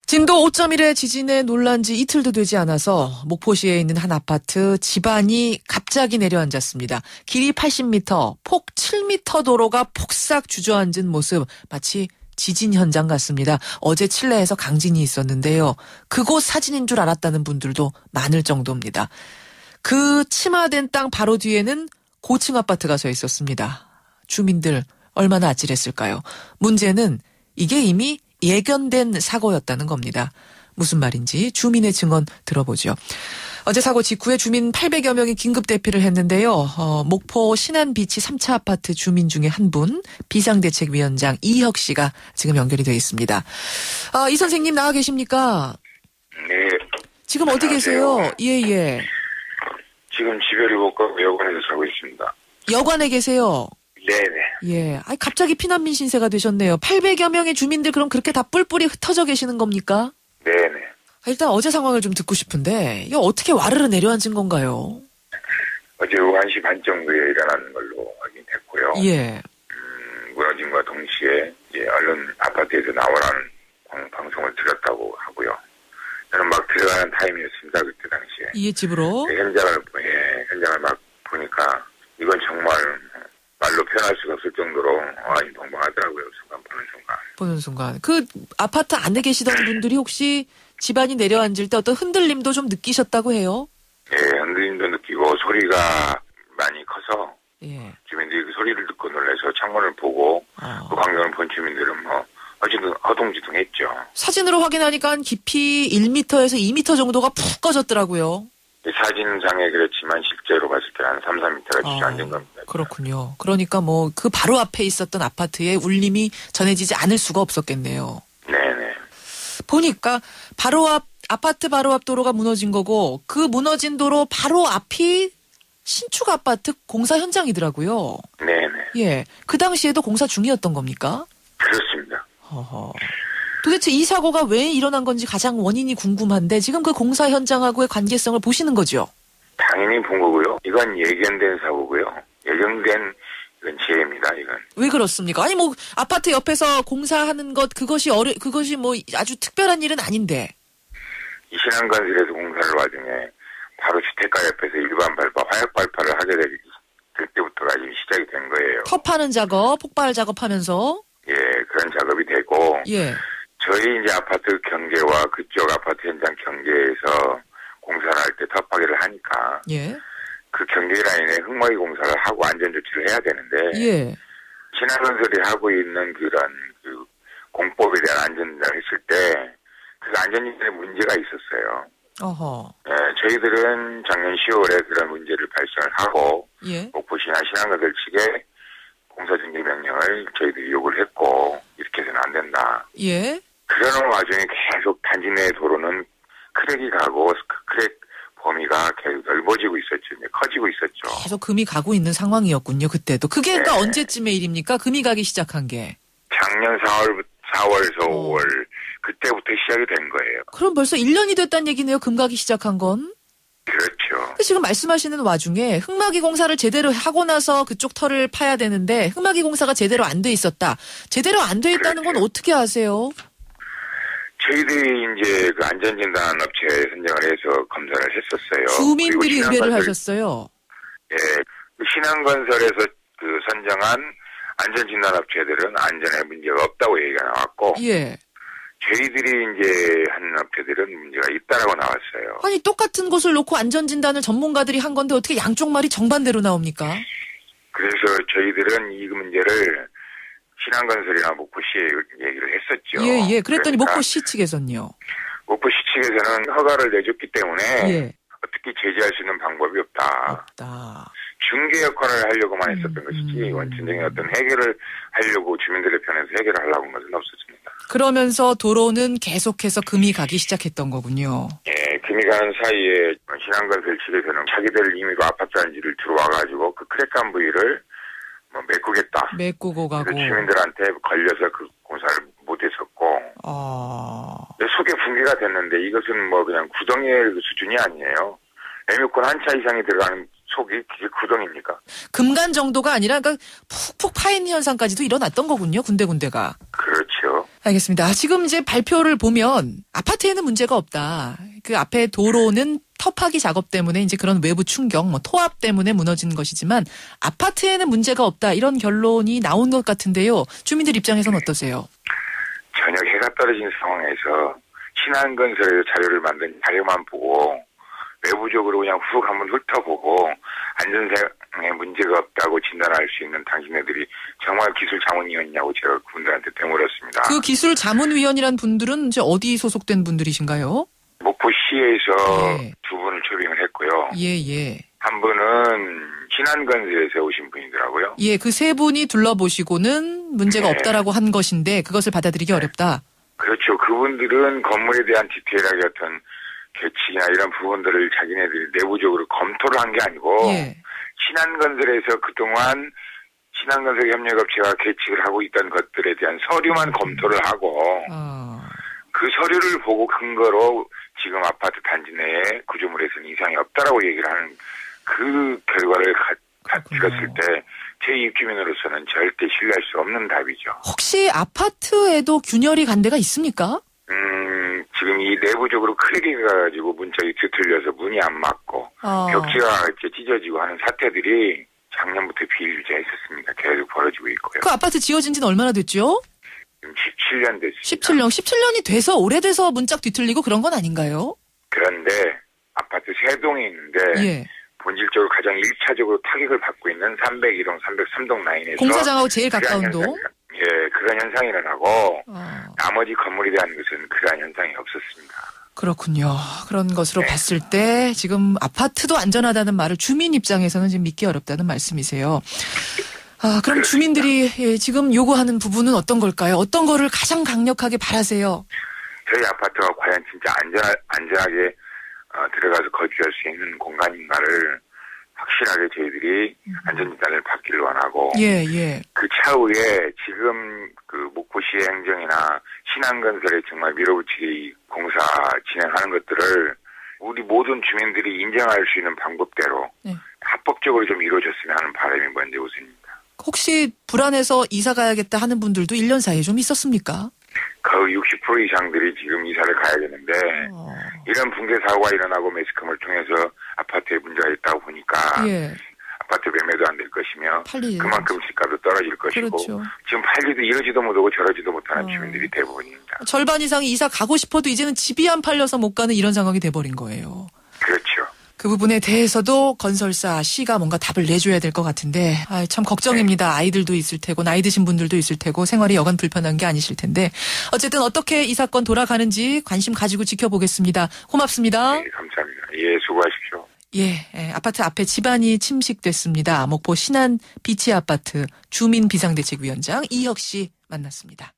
진도 5.1의 지진에 놀란 지 이틀도 되지 않아서 목포시에 있는 한 아파트 집안이 갑자기 내려앉았습니다. 길이 80m, 폭 7m 도로가 폭삭 주저앉은 모습 마치 지진 현장 같습니다. 어제 칠레에서 강진이 있었는데요. 그곳 사진인 줄 알았다는 분들도 많을 정도입니다. 그 침하된 땅 바로 뒤에는 고층 아파트가 서 있었습니다. 주민들 얼마나 아찔했을까요? 문제는 이게 이미 예견된 사고였다는 겁니다. 무슨 말인지 주민의 증언 들어보죠. 어제 사고 직후에 주민 800여 명이 긴급 대피를 했는데요. 목포 신안비치 3차 아파트 주민 중에 한 분, 비상대책위원장 이혁 씨가 지금 연결이 되어 있습니다. 이 선생님 나와 계십니까? 네. 지금 어디 계세요? 예. 지금 집요리 못 가고 여관에서 자고 있습니다. 여관에 계세요? 네네. 예. 갑자기 피난민 신세가 되셨네요. 800여 명의 주민들 그럼 그렇게 다 뿔뿔이 흩어져 계시는 겁니까? 네네. 일단 어제 상황을 좀 듣고 싶은데 이게 어떻게 와르르 내려앉은 건가요? 어제 오후 1시 반 정도에 일어나는 걸로 확인했고요. 예. 무너짐과 동시에 얼른 아파트에서 나오라는 방송을 들었다고 하고요. 저는 막 들어가는 타임이었습니다. 그때 당시에. 이 집으로? 현장을 막 보니까 이건 정말 말로 표현할 수가 없을 정도로 벙벙하더라고요. 보는 순간. 그 아파트 안에 계시던 분들이 혹시 집안이 내려앉을 때 어떤 흔들림도 좀 느끼셨다고 해요? 예, 흔들림도 느끼고 소리가 많이 커서 예. 주민들이 그 소리를 듣고 놀라서 창문을 보고 그 광경을 본 주민들은 어쨌든 허둥지둥했죠. 사진으로 확인하니까 깊이 1m에서 2m 정도가 푹 꺼졌더라고요. 사진상에 그렇지만 실제로 봤을 때 한 3, 4m가 주저앉은 겁니다. 그렇군요. 그러니까 그 바로 앞에 있었던 아파트에 울림이 전해지지 않을 수가 없었겠네요. 네네. 보니까 아파트 바로 앞 도로가 무너진 거고 그 무너진 도로 바로 앞이 신축 아파트 공사 현장이더라고요. 네네. 예. 그 당시에도 공사 중이었던 겁니까? 그렇습니다. 도대체 이 사고가 왜 일어난 건지 가장 원인이 궁금한데 지금 그 공사 현장하고의 관계성을 보시는 거죠? 당연히 본 거고요. 이건 예견된 사고고요. 예견된 이건 지혜입니다. 이건. 왜 그렇습니까? 아니 아파트 옆에서 공사하는 것 그것이 아주 특별한 일은 아닌데. 이 신한건설에서 공사를 와중에 바로 주택가 옆에서 일반 발파, 화약 발파를 하게 될 때부터가 지금 시작이 된 거예요. 터파는 작업, 폭발 작업하면서. 예, 그런 작업이 되고. 예. 저희 이제 아파트 경계와 그쪽 아파트 현장 경계에서 공사를 할 때 터파기를 하니까. 예. 그 경계 라인에 흙막이 공사를 하고 안전조치를 해야 되는데. 예. 신한건설이 하고 있는 그런 공법에 대한 안전을 했을 때 그 안전인에 문제가 있었어요. 예, 저희들은 작년 10월에 그런 문제를 발생을 하고 목포시나 신한건설 측에 공사중개 명령을 저희들이 요구를 했고 이렇게 해서는 안 된다. 예. 그러는 와중에 계속 단지 내 도로는 크랙이 가고 그 크랙 범위가 계속 넓어지고 있었죠. 커지고 있었죠. 계속 금이 가고 있는 상황이었군요. 그때도. 그게 그러니까 언제쯤의 일입니까? 금이 가기 시작한 게. 작년 4월에서 5월 그때부터 시작이 된 거예요. 그럼 벌써 1년이 됐다는 얘기네요. 금 가기 시작한 건. 그렇죠. 지금 말씀하시는 와중에 흙막이 공사를 제대로 하고 나서 그쪽 터를 파야 되는데 흙막이 공사가 제대로 안 돼 있었다. 제대로 안 돼 있다는 건 어떻게 아세요? 저희들이 이제 그 안전진단 업체 선정을 해서 검사를 했었어요. 주민들이 의뢰를 하셨어요. 예, 신한건설에서 그 선정한 안전진단 업체들은 안전에 문제가 없다고 얘기가 나왔고, 예. 저희들이 이제 한 업체들은 문제가 있다라고 나왔어요. 아니 똑같은 곳을 놓고 안전진단을 전문가들이 한 건데 어떻게 양쪽 말이 정반대로 나옵니까? 그래서 저희들은 이 문제를 신한건설이나 목포시에 얘기를 했었죠. 예. 그랬더니 그러니까 목포시 측에서는요. 목포시 측에서는 허가를 내줬기 때문에 어떻게 제재할 수 있는 방법이 없다. 중개 역할을 하려고만 했었던 것이지 원천적인 어떤 해결을 하려고 주민들의 편에서 해결을 하려고 한 것은 없었습니다. 그러면서 도로는 계속해서 금이 가기 시작했던 거군요. 예, 금이 가는 사이에 신한건설 측에서는 자기들 이미 그 아파트 단지를 들어와가지고 그 크랙한 부위를 메꾸고 가고. 주민들한테 걸려서 그 공사를 못했었고. 속에 붕괴가 됐는데 이것은 그냥 구덩이의 수준이 아니에요. 레미콘 한 차 이상이 들어가는 속이 그게 구덩입니까? 금간 정도가 아니라 그러니까 푹푹 파인 현상까지도 일어났던 거군요. 군데군데가. 그렇죠. 알겠습니다. 지금 이제 발표를 보면 아파트에는 문제가 없다. 그 앞에 도로는 터파기 작업 때문에 이제 그런 외부 충격, 토압 때문에 무너진 것이지만 아파트에는 문제가 없다. 이런 결론이 나온 것 같은데요. 주민들 입장에서는 어떠세요? 전혀 해가 떨어진 상황에서 신한건설에서 자료를 만든 자료만 보고 외부적으로 그냥 훅 한번 훑어보고 안전상에 문제가 없다고 진단할 수 있는 당신네들이 정말 기술 자문위원이냐고 제가 그분들한테 되물었습니다. 그 기술 자문위원이란 분들은 이제 어디 소속된 분들이신가요? 목포시에서 예. 두 분을 초빙을 했고요. 예. 한 분은 신한건설에서 오신 분이더라고요. 예, 그 세 분이 둘러보시고는 문제가 없다라고 한 것인데 그것을 받아들이기 어렵다. 그렇죠. 그분들은 건물에 대한 디테일하게 어떤 계층이나 이런 부분들을 자기네들이 내부적으로 검토를 한 게 아니고 예. 신한건설에서 그동안 신한건설 협력업체가 계측을 하고 있던 것들에 대한 서류만 검토를 하고 그 서류를 보고 근거로 지금 아파트 단지 내에 구조물에서는 이상이 없다라고 얘기를 하는 그 결과를 들었을 때 제 입주민으로서는 절대 신뢰할 수 없는 답이죠. 혹시 아파트에도 균열이 간 데가 있습니까? 지금 이 내부적으로 크랙이 가가지고 문짝이 뒤틀려서 문이 안 맞고 벽지가 찢어지고 하는 사태들이 작년부터 비일비재했었습니다. 계속 벌어지고 있고요. 그 아파트 지어진 지는 얼마나 됐죠? 지금 17년 됐습니다. 17년이 돼서 오래돼서 문짝 뒤틀리고 그런 건 아닌가요? 그런데 아파트 세 동이 있는데 예. 본질적으로 가장 1차적으로 타격을 받고 있는 302동, 303동 라인에서 공사장하고 제일 가까운 동? 예, 그런 현상이 일어나고 나머지 건물에 대한 것은 그러한 현상이 없었습니다. 그렇군요. 그런 것으로 봤을 때 지금 아파트도 안전하다는 말을 주민 입장에서는 지금 믿기 어렵다는 말씀이세요. 그럼 그렇습니다. 주민들이 지금 요구하는 부분은 어떤 걸까요? 어떤 거를 가장 강력하게 바라세요? 저희 아파트가 과연 진짜 안전하게 들어가서 거주할 수 있는 공간인가를 확실하게 저희들이 안전진단을 받기를 원하고 예. 그 차후에 지금 그 목포시의 행정이나 신한건설에 정말 밀어붙이기 공사 진행하는 것들을 우리 모든 주민들이 인정할 수 있는 방법대로 합법적으로 좀 이루어졌으면 하는 바람이 먼저 우선입니다. 혹시 불안해서 이사 가야겠다 하는 분들도 1년 사이에 좀 있었습니까? 거의 60% 이상들이 지금 이사를 가야겠는데 이런 붕괴 사고가 일어나고 매스컴을 통해서 아파트에 문제가 있다고 보니까 아파트 매매도 안 될 것이며 그만큼 집값도 떨어질 것이고 그렇죠. 지금 팔리도 이러지도 못하고 저러지도 못하는 주민들이 대부분입니다. 절반 이상이 이사 가고 싶어도 이제는 집이 안 팔려서 못 가는 이런 상황이 돼버린 거예요. 그렇죠. 그 부분에 대해서도 건설사 C가 뭔가 답을 내줘야 될 것 같은데 참 걱정입니다. 아이들도 있을 테고 나이 드신 분들도 있을 테고 생활이 여간 불편한 게 아니실 텐데 어쨌든 어떻게 이 사건 돌아가는지 관심 가지고 지켜보겠습니다. 고맙습니다. 네, 감사합니다. 예, 수고하십시오. 예, 아파트 앞에 집안이 침식됐습니다. 목포 신안 비치 아파트 주민 비상대책위원장 이혁 씨 만났습니다.